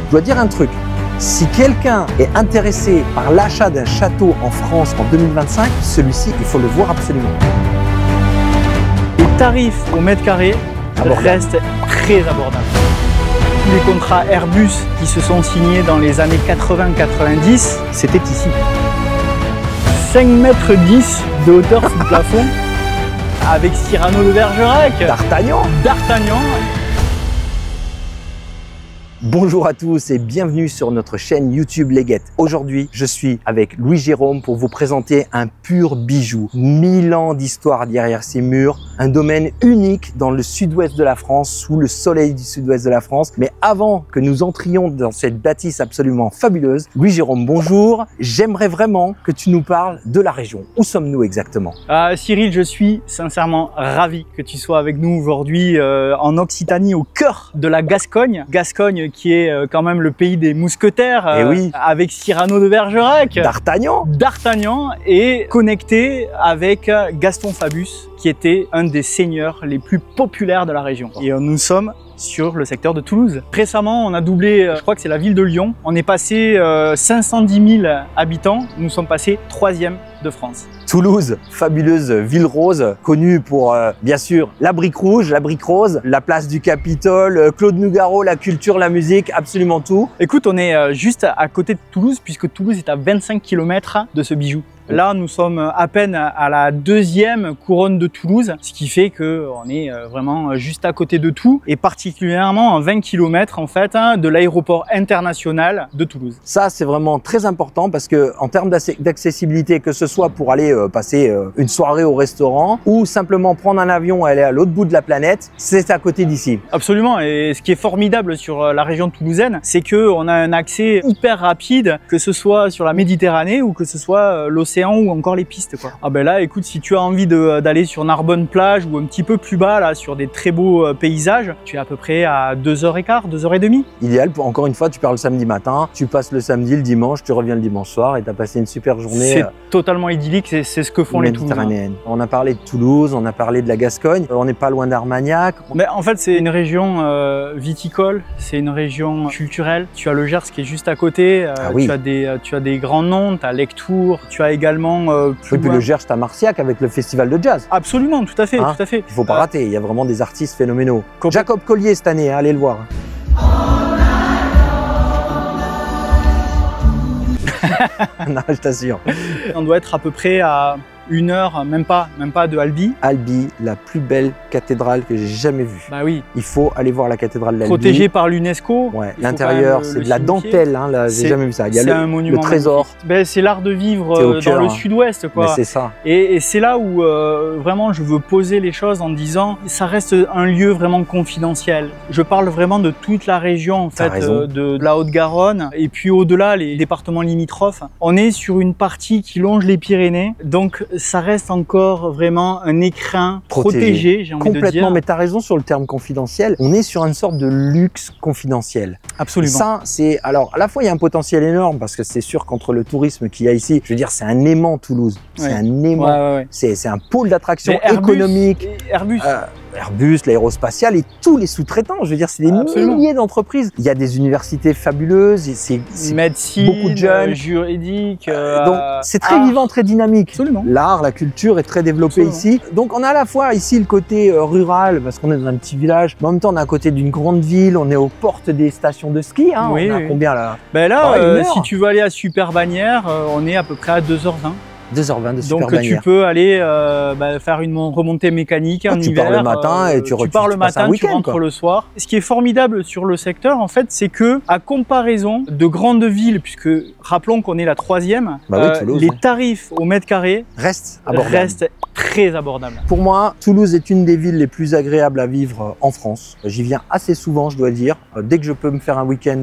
Je dois dire un truc, si quelqu'un est intéressé par l'achat d'un château en France en 2025, celui-ci, il faut le voir absolument. Les tarifs au mètre carré restent très abordables. Tous les contrats Airbus qui se sont signés dans les années 80-90, c'était ici. 5,10 mètres de hauteur sous le plafond, avec Cyrano de Bergerac, D'Artagnan. Bonjour à tous et bienvenue sur notre chaîne YouTube Leggett. Aujourd'hui, je suis avec Louis Jérôme pour vous présenter un pur bijou. 1000 ans d'histoire derrière ces murs, un domaine unique dans le sud-ouest de la France, sous le soleil du sud-ouest de la France. Mais avant que nous entrions dans cette bâtisse absolument fabuleuse, Louis Jérôme, bonjour. J'aimerais vraiment que tu nous parles de la région. Où sommes-nous exactement? Cyril, je suis sincèrement ravi que tu sois avec nous aujourd'hui en Occitanie, au cœur de la Gascogne. Gascogne qui est quand même le pays des mousquetaires, oui, avec Cyrano de Bergerac, D'Artagnan, et connecté avec Gaston Fabius, qui était un des seigneurs les plus populaires de la région. Et nous sommes sur le secteur de Toulouse. Récemment, on a doublé, je crois que c'est la ville de Lyon. On est passé 510 000 habitants, nous sommes passés 3e de France. Toulouse, fabuleuse ville rose, connue pour bien sûr la brique rouge, la brique rose, la place du Capitole, Claude Nougaro, la culture, la musique, absolument tout. Écoute, on est juste à côté de Toulouse, puisque Toulouse est à 25 km de ce bijou. Là, nous sommes à peine à la 2e couronne de Toulouse, ce qui fait qu'on est vraiment juste à côté de tout, et particulièrement à 20 km en fait de l'aéroport international de Toulouse. Ça, c'est vraiment très important parce que en termes d'accessibilité, que ce soit pour aller passer une soirée au restaurant ou simplement prendre un avion et aller à l'autre bout de la planète, c'est à côté d'ici. Absolument. Et ce qui est formidable sur la région toulousaine, c'est qu'on a un accès hyper rapide, que ce soit sur la Méditerranée ou que ce soit l'océan ou encore les pistes, quoi. Ah ben là, écoute, si tu as envie d'aller sur Narbonne plage ou un petit peu plus bas là sur des très beaux paysages, tu es à peu près à 2h15, 2h30. Idéal pour, encore une fois, tu pars le samedi matin, tu passes le samedi, le dimanche, tu reviens le dimanche soir et tu as passé une super journée. C'est totalement idyllique, c'est ce que font les Toulousains. On a parlé de Toulouse, on a parlé de la Gascogne, on n'est pas loin d'Armagnac. Mais en fait, c'est une région viticole, c'est une région culturelle. Tu as le Gers qui est juste à côté, oui. tu as des grands noms, tu as Lectoure, tu as également oui, puis le Gers, t'as Marciac avec le festival de jazz. Absolument, tout à fait, tout à fait. Il faut pas rater, il y a vraiment des artistes phénoménaux. Jacob Collier cette année, allez le voir. Non, je t'assure. On doit être à peu près à 1 heure, même pas de Albi. Albi, la plus belle cathédrale que j'ai jamais vue. Bah oui. Il faut aller voir la cathédrale d'Albi. Protégée par l'UNESCO. Ouais. L'intérieur, c'est de la dentelle, hein, là, j'ai jamais vu ça. Il y a un monument. Le trésor. Ben, c'est l'art de vivre dans le sud-ouest, quoi. C'est ça. Et c'est là où vraiment je veux poser les choses en disant, ça reste un lieu vraiment confidentiel. Je parle vraiment de toute la région, en fait, de la Haute-Garonne, et puis au-delà, les départements limitrophes. On est sur une partie qui longe les Pyrénées, donc ça reste encore vraiment un écrin protégé, j'ai envie de dire. Complètement, mais tu as raison sur le terme confidentiel. On est sur une sorte de luxe confidentiel. Absolument. Ça, c'est... Alors, à la fois, il y a un potentiel énorme, parce que c'est sûr qu'entre le tourisme qu'il y a ici, je veux dire, c'est un aimant Toulouse. C'est un aimant. C'est un pôle d'attraction économique. Airbus, l'aérospatial et tous les sous-traitants. Je veux dire, c'est des milliers d'entreprises. Il y a des universités fabuleuses, c'est médecine, beaucoup de jeunes, juridique. Donc c'est très vivant, très dynamique. Absolument. L'art, la culture est très développée ici. Donc on a à la fois ici le côté rural parce qu'on est dans un petit village, mais en même temps on est à côté d'une grande ville, on est aux portes des stations de ski. Hein. Oui, on a combien là? Ben là, si tu veux aller à Super Bagnères, on est à peu près à 2h20. 2h20 de Super Donc Bagnères. tu peux aller faire une remontée mécanique en hiver. Tu pars le matin et tu rentres le soir. Ce qui est formidable sur le secteur, en fait, c'est que à comparaison de grandes villes, puisque rappelons qu'on est la 3e, Toulouse, les tarifs au mètre carré restent très abordables. Pour moi, Toulouse est une des villes les plus agréables à vivre en France. J'y viens assez souvent, je dois le dire. Dès que je peux me faire un week-end,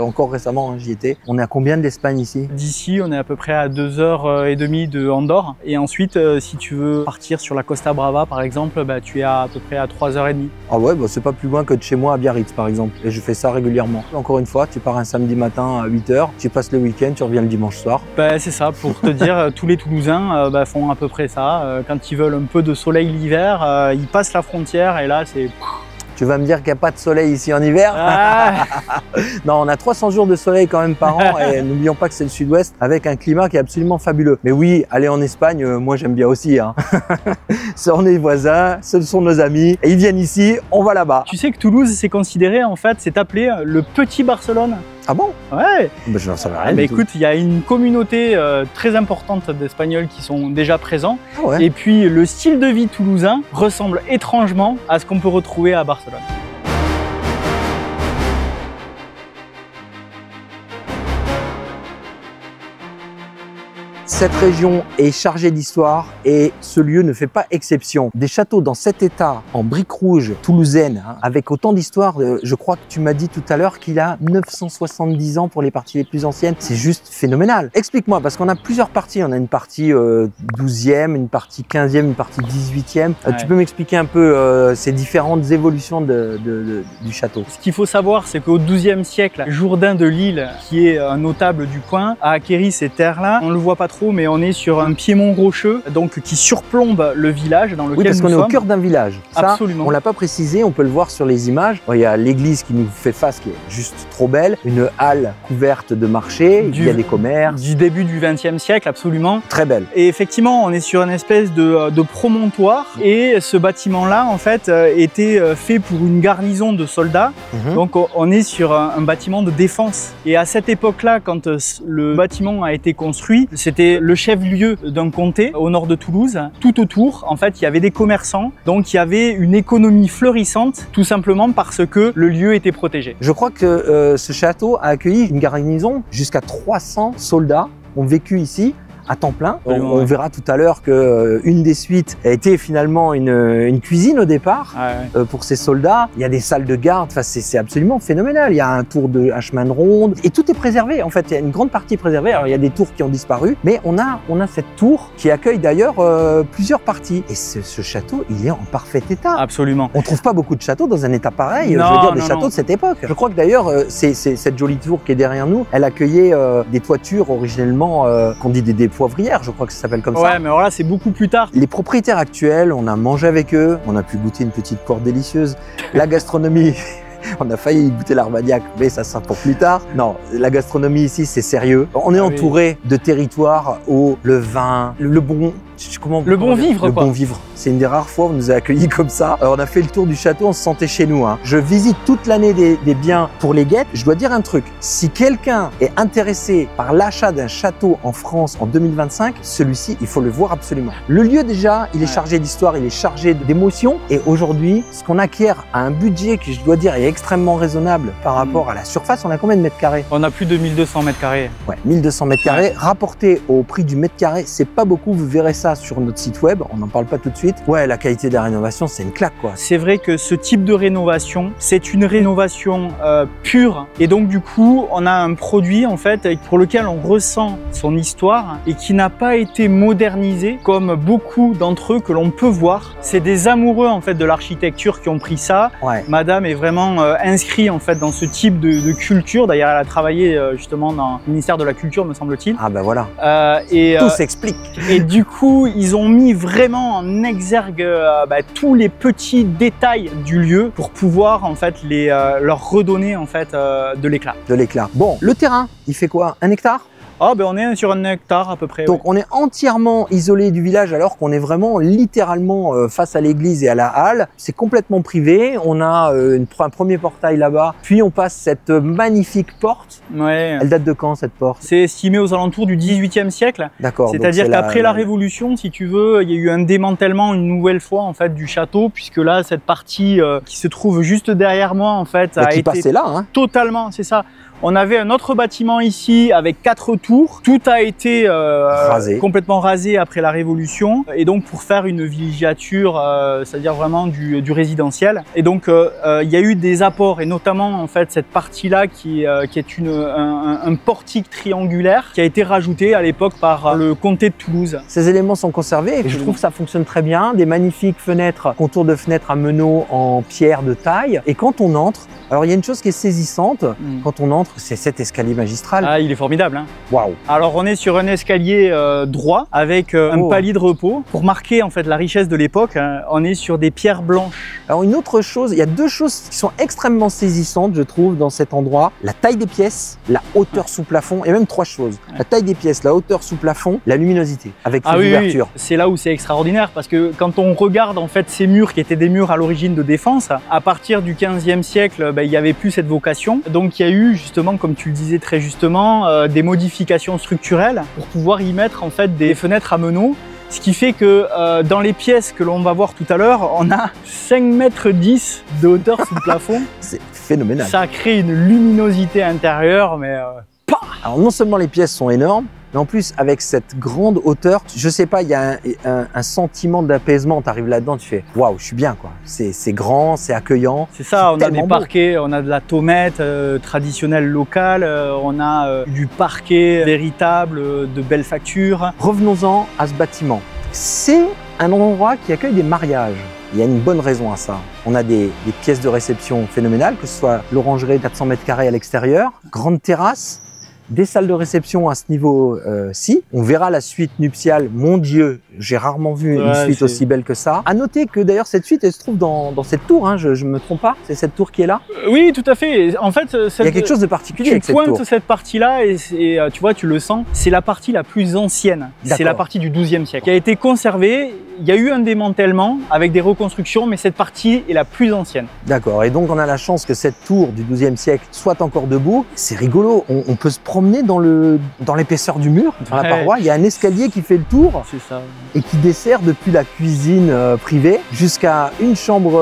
encore récemment, j'y étais. On est à combien de l'Espagne ici? D'ici, on est à peu près à 2h30 de Andorre. Et ensuite, si tu veux partir sur la Costa Brava, par exemple, tu es à peu près à 3h30. Ah ouais, c'est pas plus loin que de chez moi à Biarritz, par exemple. Et je fais ça régulièrement. Encore une fois, tu pars un samedi matin à 8h, tu passes le week-end, tu reviens le dimanche soir. C'est ça, pour te dire, tous les Toulousains font à peu près ça. Quand ils veulent un peu de soleil l'hiver, ils passent la frontière et là, c'est... Tu vas me dire qu'il n'y a pas de soleil ici en hiver? Non, on a 300 jours de soleil quand même par an et n'oublions pas que c'est le sud-ouest avec un climat qui est absolument fabuleux. Mais oui, aller en Espagne, moi j'aime bien aussi. Hein. On est voisins, ce sont nos amis et ils viennent ici, on va là-bas. Tu sais que Toulouse, c'est considéré en fait, c'est appelé le petit Barcelone. Ah bon? Ouais. Ben, je n'en savais rien. Écoute, il y a une communauté très importante d'Espagnols qui sont déjà présents. Ah ouais. Et puis le style de vie toulousain ressemble étrangement à ce qu'on peut retrouver à Barcelone. Cette région est chargée d'histoire et ce lieu ne fait pas exception. Des châteaux dans cet état, en briques rouges toulousaines, hein, avec autant d'histoire, je crois que tu m'as dit tout à l'heure qu'il a 970 ans pour les parties les plus anciennes. C'est juste phénoménal. Explique-moi, parce qu'on a plusieurs parties. On a une partie 12e, une partie 15e, une partie 18e. Ouais. Tu peux m'expliquer un peu ces différentes évolutions du château? Ce qu'il faut savoir, c'est qu'au XIIe siècle, Jourdain de Lille, qui est un notable du coin, a acquéri ces terres-là. On ne le voit pas trop, mais on est sur un piémont rocheux, donc qui surplombe le village dans lequel oui, parce nous qu'on est sommes. au cœur d'un village. Ça, absolument. On l'a pas précisé, on peut le voir sur les images. Il y a l'église qui nous fait face, qui est juste trop belle, une halle couverte de marchés, il y a des commerces. Du début du XXe siècle, absolument. Très belle. Et effectivement, on est sur une espèce de promontoire, et ce bâtiment-là, en fait, était fait pour une garnison de soldats. Donc, on est sur un bâtiment de défense. Et à cette époque-là, quand le bâtiment a été construit, c'était le chef-lieu d'un comté au nord de Toulouse. Tout autour, en fait, il y avait des commerçants. Donc, il y avait une économie florissante, tout simplement parce que le lieu était protégé. Je crois que ce château a accueilli une garnison jusqu'à 300 soldats ont vécu ici à temps plein. On verra tout à l'heure que une des suites a été finalement une cuisine au départ pour ces soldats. Il y a des salles de garde, enfin, c'est absolument phénoménal. Il y a un chemin de ronde et tout est préservé. En fait, il y a une grande partie préservée. Alors, il y a des tours qui ont disparu, mais on a cette tour qui accueille d'ailleurs plusieurs parties. Et ce château, il est en parfait état. Absolument. On trouve pas beaucoup de châteaux dans un état pareil. Non, je veux dire, des châteaux de cette époque. Je crois que d'ailleurs, c'est cette jolie tour qui est derrière nous. Elle accueillait des toitures originellement qu'on dit des poivrières, je crois que ça s'appelle comme ça. Ouais, mais alors là, c'est beaucoup plus tard. Les propriétaires actuels, on a mangé avec eux, on a pu goûter une petite porte délicieuse. La gastronomie, on a failli goûter l'armagnac, mais ça sera pour plus tard. Non, la gastronomie ici, c'est sérieux. On est entouré de territoires où le vin, le bon vivre. Le bon vivre. C'est une des rares fois où on nous a accueillis comme ça. On a fait le tour du château, on se sentait chez nous. Hein. Je visite toute l'année des biens pour les guettes. Je dois dire un truc. Si quelqu'un est intéressé par l'achat d'un château en France en 2025, celui-ci, il faut le voir absolument. Le lieu déjà, il est chargé d'histoire, il est chargé d'émotions. Et aujourd'hui, ce qu'on acquiert à un budget qui, je dois dire, est extrêmement raisonnable par rapport à la surface, on a combien de mètres carrés? On a plus de 1200 mètres carrés. Ouais, 1200 mètres carrés. Rapporté au prix du mètre carré, c'est pas beaucoup. Vous verrez ça sur notre site web. On n'en parle pas tout de suite. Ouais, la qualité de la rénovation, c'est une claque, quoi. C'est vrai que ce type de rénovation, c'est une rénovation pure. Et donc, du coup, on a un produit, en fait, pour lequel on ressent son histoire et qui n'a pas été modernisé comme beaucoup d'entre eux que l'on peut voir. C'est des amoureux, en fait, de l'architecture qui ont pris ça. Ouais. Madame est vraiment inscrite, en fait, dans ce type de culture. D'ailleurs, elle a travaillé justement dans le ministère de la Culture, me semble-t-il. Ah ben voilà. Tout s'explique. Et du coup, ils ont mis vraiment en exergue tous les petits détails du lieu pour pouvoir en fait leur redonner en fait de l'éclat. De l'éclat. Bon, le terrain, il fait quoi? 1 hectare? Ah ben on est sur 1 hectare à peu près. Donc on est entièrement isolé du village alors qu'on est vraiment littéralement face à l'église et à la halle. C'est complètement privé. On a un premier portail là-bas. Puis on passe cette magnifique porte. Ouais. Elle date de quand cette porte? C'est estimé aux alentours du 18e siècle. D'accord. C'est-à-dire qu'après la Révolution, si tu veux, il y a eu un démantèlement une nouvelle fois en fait du château, puisque là cette partie qui se trouve juste derrière moi en fait a été là, hein. Totalement, c'est ça. On avait un autre bâtiment ici avec 4 tours. Tout a été complètement rasé après la Révolution. Et donc pour faire une villégiature, c'est-à-dire vraiment du résidentiel. Et donc il y a eu des apports et notamment en fait cette partie-là qui est un portique triangulaire qui a été rajouté à l'époque par le comté de Toulouse. Ces éléments sont conservés et je trouve que ça fonctionne très bien. Des magnifiques fenêtres, contours de fenêtres à meneaux en pierre de taille. Et quand on entre, alors il y a une chose qui est saisissante, quand on entre, c'est cet escalier magistral. Ah, il est formidable, hein. Wow, Waouh! Alors on est sur un escalier droit avec un palier de repos. Pour marquer en fait la richesse de l'époque, on est sur des pierres blanches. Alors une autre chose, il y a deux choses qui sont extrêmement saisissantes, je trouve, dans cet endroit. La taille des pièces, la hauteur sous plafond, et même trois choses. La taille des pièces, la hauteur sous plafond, la luminosité, avec ces ouvertures. Oui. C'est là où c'est extraordinaire, parce que quand on regarde en fait ces murs qui étaient des murs à l'origine de défense, à partir du 15e siècle, il n'y avait plus cette vocation. Donc il y a eu justement, comme tu le disais très justement, des modifications structurelles pour pouvoir y mettre en fait des fenêtres à meneaux. Ce qui fait que dans les pièces que l'on va voir tout à l'heure, on a 5,10 m de hauteur sous le plafond. C'est phénoménal. Ça crée une luminosité intérieure, mais Alors non seulement les pièces sont énormes, mais en plus avec cette grande hauteur, je sais pas, il y a un sentiment d'apaisement. Tu arrives là-dedans, tu fais waouh, je suis bien quoi. C'est grand, c'est accueillant. C'est ça, on a des parquets, on a de la tomette traditionnelle locale, on a du parquet véritable de belle facture. Revenons-en à ce bâtiment. C'est un endroit qui accueille des mariages. Il y a une bonne raison à ça. On a des pièces de réception phénoménales, que ce soit l'orangerie 400 m² à l'extérieur, grande terrasse, des salles de réception à ce niveau-ci. On verra la suite nuptiale. Mon Dieu, j'ai rarement vu une suite aussi belle que ça. À noter que d'ailleurs cette suite, elle se trouve dans cette tour, hein, je me trompe pas, c'est cette tour qui est là? Oui, tout à fait. En fait, il y a quelque chose de particulier avec cette tour. Tu pointes cette partie-là et tu vois, tu le sens, c'est la partie la plus ancienne. C'est la partie du XIIe siècle qui a été conservée. Il y a eu un démantèlement avec des reconstructions, mais cette partie est la plus ancienne. D'accord. Et donc on a la chance que cette tour du XIIe siècle soit encore debout. C'est rigolo. On peut se promener dans l'épaisseur du mur, dans la paroi. Il y a un escalier qui fait le tour. C'est ça. Et qui dessert depuis la cuisine privée jusqu'à une chambre,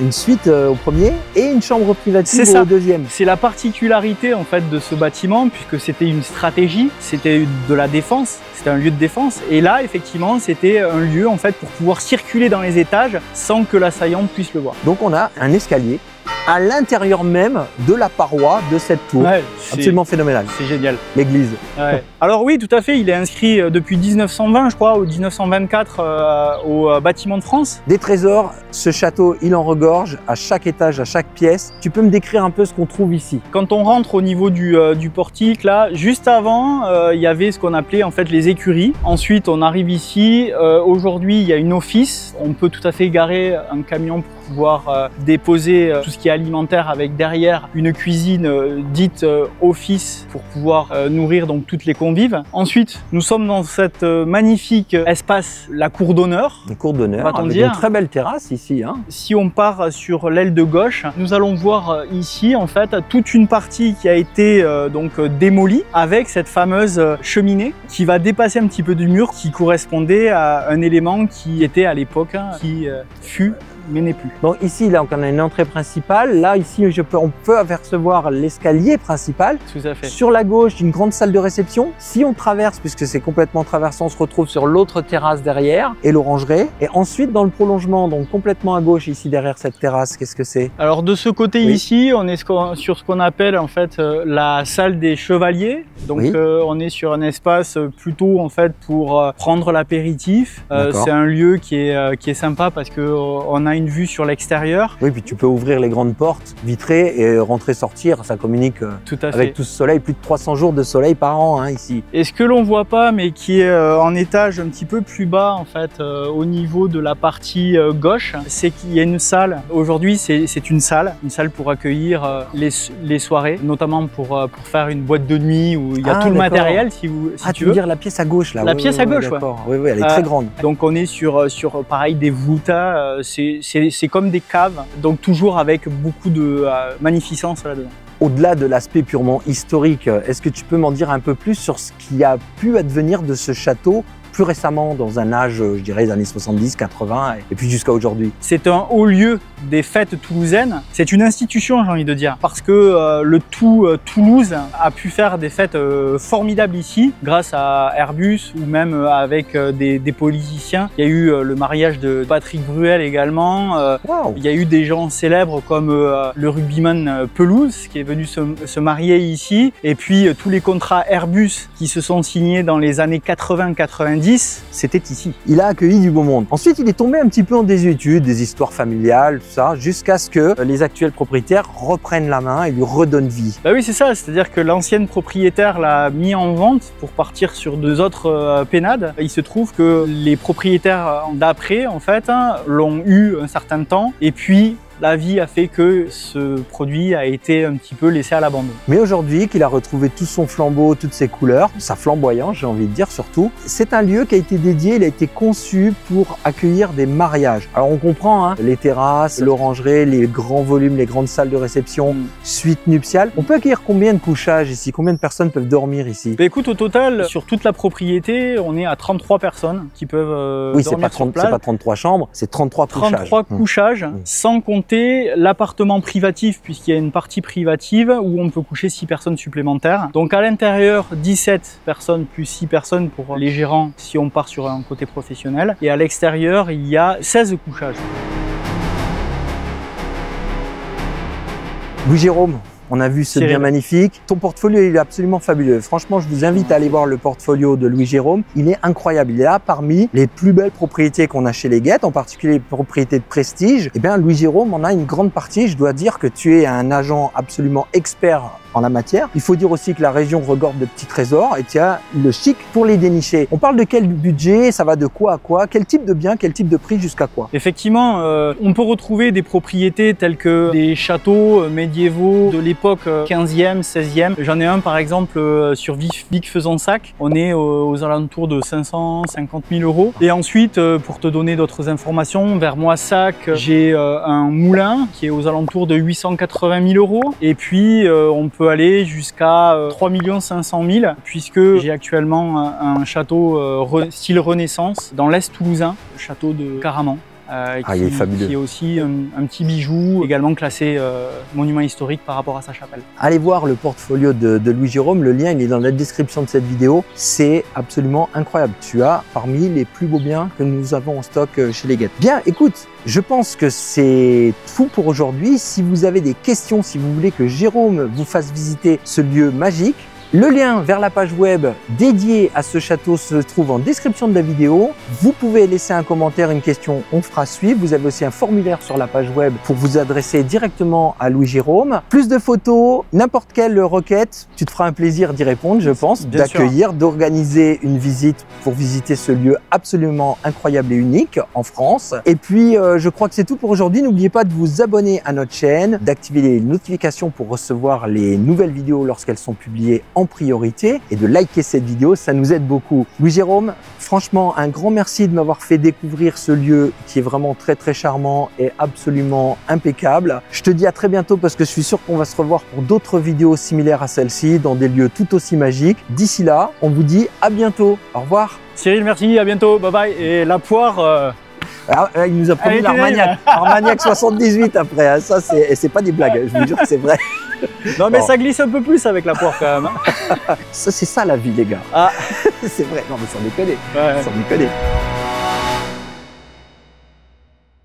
une suite au premier et une chambre privative au deuxième. C'est la particularité en fait de ce bâtiment, puisque c'était une stratégie, c'était de la défense, c'était un lieu de défense. Et là, effectivement, c'était un lieu en fait pour pouvoir circuler dans les étages sans que l'assaillant puisse le voir. Donc on a un escalier à l'intérieur même de la paroi de cette tour. Absolument phénoménal. C'est génial. L'église. Alors oui, tout à fait, il est inscrit depuis 1920, je crois, ou 1924 au bâtiment de France. Des trésors, ce château, il en regorge à chaque étage, à chaque pièce. Tu peux me décrire un peu ce qu'on trouve ici? Quand on rentre au niveau du portique, là, juste avant, il y avait ce qu'on appelait en fait les écuries. Ensuite, on arrive ici. Aujourd'hui, il y a une office. On peut tout à fait garer un camion pour pouvoir déposer tout ce qui est alimentaire, avec derrière une cuisine dite office pour pouvoir nourrir donc toutes les convives. Ensuite, nous sommes dans cette magnifique espace, la cour d'honneur. Une cour d'honneur avec une très belle terrasse ici. Hein. Si on part sur l'aile de gauche, nous allons voir ici en fait toute une partie qui a été donc démolie avec cette fameuse cheminée qui va dépasser un petit peu du mur, qui correspondait à un élément qui était à l'époque, qui fut mais n'est plus. Donc ici, là, on a une entrée principale. Là, ici, on peut apercevoir l'escalier principal. Tout à fait. Sur la gauche, une grande salle de réception. Si on traverse, puisque c'est complètement traversant, on se retrouve sur l'autre terrasse derrière et l'orangerie. Et ensuite, dans le prolongement, donc complètement à gauche, ici derrière cette terrasse, qu'est-ce que c'est? Alors de ce côté ici, on est sur ce qu'on appelle en fait la salle des chevaliers. Donc on est sur un espace plutôt en fait pour prendre l'apéritif. C'est un lieu qui est sympa parce que on a une vue sur l'extérieur. Oui, puis tu peux ouvrir les grandes portes vitrées et rentrer, sortir. Ça communique avec tout ce soleil. Plus de 300 jours de soleil par an hein, ici. Et ce que l'on voit pas, mais qui est en étage un petit peu plus bas en fait, au niveau de la partie gauche, c'est qu'il y a une salle. Aujourd'hui, c'est une salle pour accueillir les soirées, notamment pour faire une boîte de nuit où il y a tout le matériel, si tu veux. Dire la pièce à gauche là. La pièce à gauche, oui, elle est très grande. Donc on est sur pareil des voûtas. C'est comme des caves, donc toujours avec beaucoup de magnificence là-dedans. Au-delà de l'aspect purement historique, est-ce que tu peux m'en dire un peu plus sur ce qui a pu advenir de ce château plus récemment, dans un âge, je dirais, des années 70, 80, et puis jusqu'à aujourd'hui? C'est un haut lieu des fêtes toulousaines. C'est une institution, j'ai envie de dire, parce que le Toulouse a pu faire des fêtes formidables ici, grâce à Airbus ou même avec des politiciens. Il y a eu le mariage de Patrick Bruel également. Il y a eu des gens célèbres comme le rugbyman Pelouse, qui est venu se marier ici. Et puis tous les contrats Airbus qui se sont signés dans les années 80-90, c'était ici. Il a accueilli du beau monde. Ensuite, il est tombé un petit peu en désuétude, des histoires familiales, ça, jusqu'à ce que les actuels propriétaires reprennent la main et lui redonnent vie. Bah oui, c'est ça, c'est-à-dire que l'ancienne propriétaire l'a mis en vente pour partir sur 2 autres pénades. Il se trouve que les propriétaires d'après, en fait, l'ont eu un certain temps, et puis la vie a fait que ce produit a été un petit peu laissé à l'abandon. Mais aujourd'hui, qu'il a retrouvé tout son flambeau, toutes ses couleurs, sa flamboyance, j'ai envie de dire surtout, c'est un lieu qui a été dédié, il a été conçu pour accueillir des mariages. Alors on comprend, hein, les terrasses, l'orangerie, les grands volumes, les grandes salles de réception, suite nuptiale. On peut accueillir combien de couchages ici? Combien de personnes peuvent dormir ici? Bah écoute, au total, sur toute la propriété, on est à 33 personnes qui peuvent oui, dormir sur place. C'est pas 33 chambres, c'est 33 couchages. 33 couchages, sans compter l'appartement privatif, puisqu'il y a une partie privative où on peut coucher 6 personnes supplémentaires. Donc à l'intérieur, 17 personnes plus 6 personnes pour les gérants si on part sur un côté professionnel. Et à l'extérieur, il y a 16 couchages. Louis-Jérôme, on a vu ce bien magnifique. Ton portfolio, il est absolument fabuleux. Franchement, je vous invite à aller voir le portfolio de Louis-Jérôme. Il est incroyable. Il est là parmi les plus belles propriétés qu'on a chez Leggett, en particulier les propriétés de prestige. Eh bien, Louis-Jérôme en a une grande partie. Je dois dire que tu es un agent absolument expert en la matière. Il faut dire aussi que la région regorge de petits trésors et tu as le chic pour les dénicher. On parle de quel budget? Ça va de quoi à quoi? Quel type de bien? Quel type de prix jusqu'à quoi? Effectivement, on peut retrouver des propriétés telles que des châteaux médiévaux de l'époque 15e, 16e. J'en ai un par exemple sur Vic-Fezensac. On est aux alentours de 550 000 €. Et ensuite, pour te donner d'autres informations, vers Moissac, j'ai un moulin qui est aux alentours de 880 000 €. Et puis, on peut aller jusqu'à 3 500 000 puisque j'ai actuellement un château style Renaissance dans l'Est toulousain, le château de Caraman. Il est fabuleux. Qui est aussi un petit bijou, également classé monument historique par rapport à sa chapelle. Allez voir le portfolio de Louis-Jérôme, le lien il est dans la description de cette vidéo. C'est absolument incroyable. Tu as parmi les plus beaux biens que nous avons en stock chez Leggett. Bien, écoute, je pense que c'est tout pour aujourd'hui. Si vous avez des questions, si vous voulez que Jérôme vous fasse visiter ce lieu magique, le lien vers la page web dédiée à ce château se trouve en description de la vidéo. Vous pouvez laisser un commentaire, une question, on fera suivre. Vous avez aussi un formulaire sur la page web pour vous adresser directement à Louis-Jérôme. Plus de photos, n'importe quelle requête, tu te feras un plaisir d'y répondre, je pense, d'accueillir, d'organiser une visite pour visiter ce lieu absolument incroyable et unique en France. Et puis, je crois que c'est tout pour aujourd'hui. N'oubliez pas de vous abonner à notre chaîne, d'activer les notifications pour recevoir les nouvelles vidéos lorsqu'elles sont publiées en priorité et de liker cette vidéo, ça nous aide beaucoup. Louis-Jérôme, franchement, un grand merci de m'avoir fait découvrir ce lieu qui est vraiment très très charmant et absolument impeccable. Je te dis à très bientôt parce que je suis sûr qu'on va se revoir pour d'autres vidéos similaires à celle-ci dans des lieux tout aussi magiques. D'ici là, on vous dit à bientôt. Au revoir. Cyril, merci, à bientôt, bye bye. Et la poire... il nous a promis l'Armagnac. Armagnac 78 après, hein. Ça c'est pas des blagues, je vous jure que c'est vrai. Non mais ça glisse un peu plus avec la poire quand même. Ça c'est ça la vie les gars. Ah. C'est vrai, non mais sans déconner, Ouais. sans déconner.